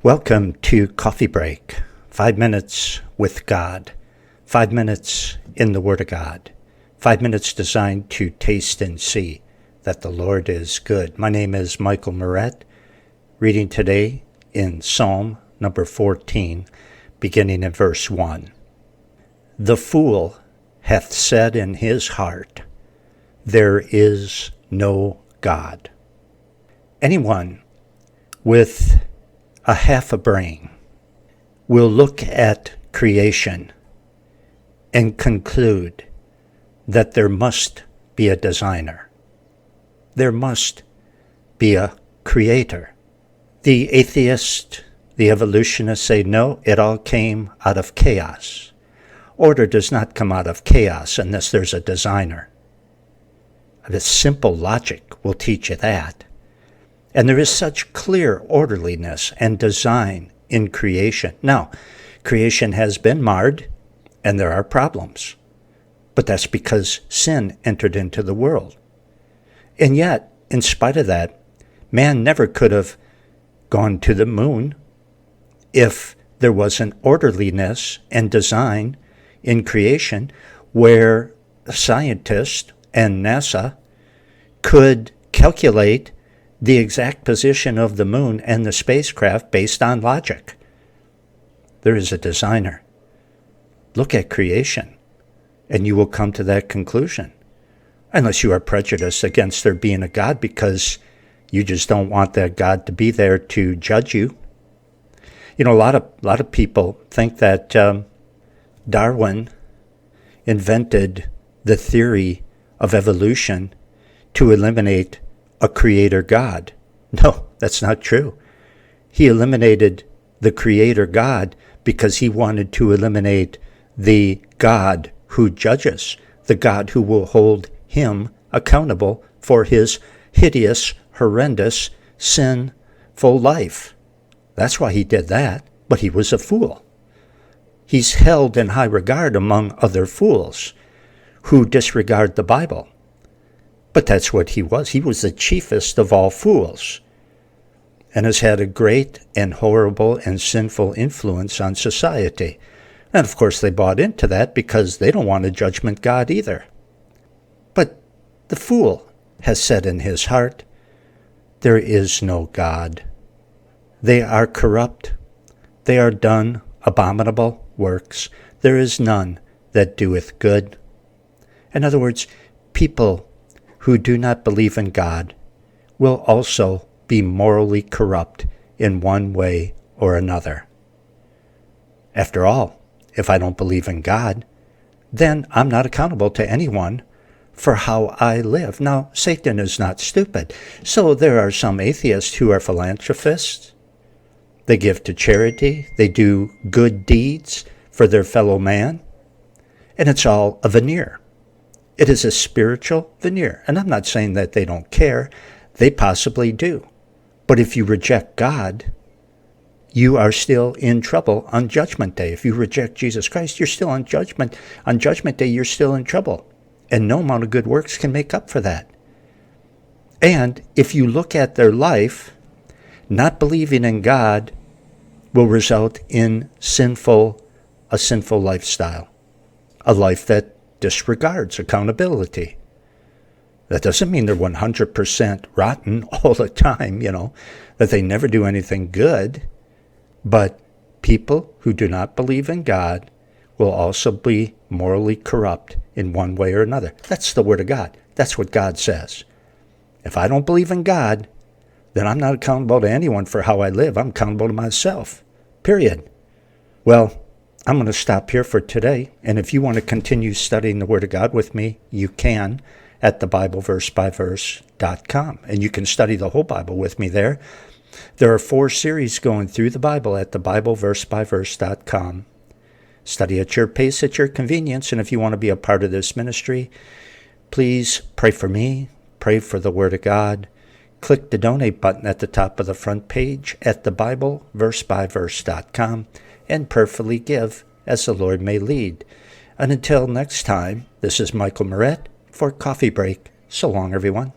Welcome to Coffee Break, 5 minutes with God, 5 minutes in the Word of God, 5 minutes designed to taste and see that the Lord is good. My name is Michael Moret, reading today in Psalm number 14, beginning in verse 1. The fool hath said in his heart, there is no God. Anyone with a half a brain will look at creation and conclude that there must be a designer. There must be a creator. The atheist, the evolutionist say, no, it all came out of chaos. Order does not come out of chaos unless there's a designer. The simple logic will teach you that. And there is such clear orderliness and design in creation. Now, creation has been marred, and there are problems. But that's because sin entered into the world. And yet, in spite of that, man never could have gone to the moon if there wasn't orderliness and design in creation where scientists and NASA could calculate the exact position of the moon and the spacecraft based on logic. There is a designer. Look at creation, and you will come to that conclusion. Unless you are prejudiced against there being a God because you just don't want that God to be there to judge you. You know, a lot of people think that Darwin invented the theory of evolution to eliminate a creator God. No, that's not true. He eliminated the creator God because he wanted to eliminate the God who judges, the God who will hold him accountable for his hideous, horrendous, sinful life. That's why he did that, but he was a fool. He's held in high regard among other fools who disregard the Bible. But that's what he was. He was the chiefest of all fools and has had a great and horrible and sinful influence on society. And of course they bought into that because they don't want a judgment God either. But the fool has said in his heart, there is no God. They are corrupt. They are done abominable works. There is none that doeth good. In other words, people who do not believe in God will also be morally corrupt in one way or another. After all, if I don't believe in God, then I'm not accountable to anyone for how I live. Now, Satan is not stupid. So there are some atheists who are philanthropists. They give to charity. They do good deeds for their fellow man. And it's all a veneer. It is a spiritual veneer. And I'm not saying that they don't care. They possibly do. But if you reject God, you are still in trouble on Judgment Day. If you reject Jesus Christ, you're still on Judgment. On Judgment Day, you're still in trouble. And no amount of good works can make up for that. And if you look at their life, not believing in God will result in a sinful lifestyle. A life that disregards accountability. That doesn't mean they're 100% rotten all the time, that they never do anything good. But people who do not believe in God will also be morally corrupt in one way or another. That's the Word of God. That's what God says. If I don't believe in God, then I'm not accountable to anyone for how I live. I'm accountable to myself. Period. Well, I'm going to stop here for today, and if you want to continue studying the Word of God with me, you can at thebibleversebyverse.com, and you can study the whole Bible with me there. There are 4 series going through the Bible at thebibleversebyverse.com. Study at your pace, at your convenience, and if you want to be a part of this ministry, please pray for me, pray for the Word of God. Click the donate button at the top of the front page at thebibleversebyverse.com. and prayerfully give as the Lord may lead. And until next time, this is Michael Moret for Coffee Break. So long, everyone.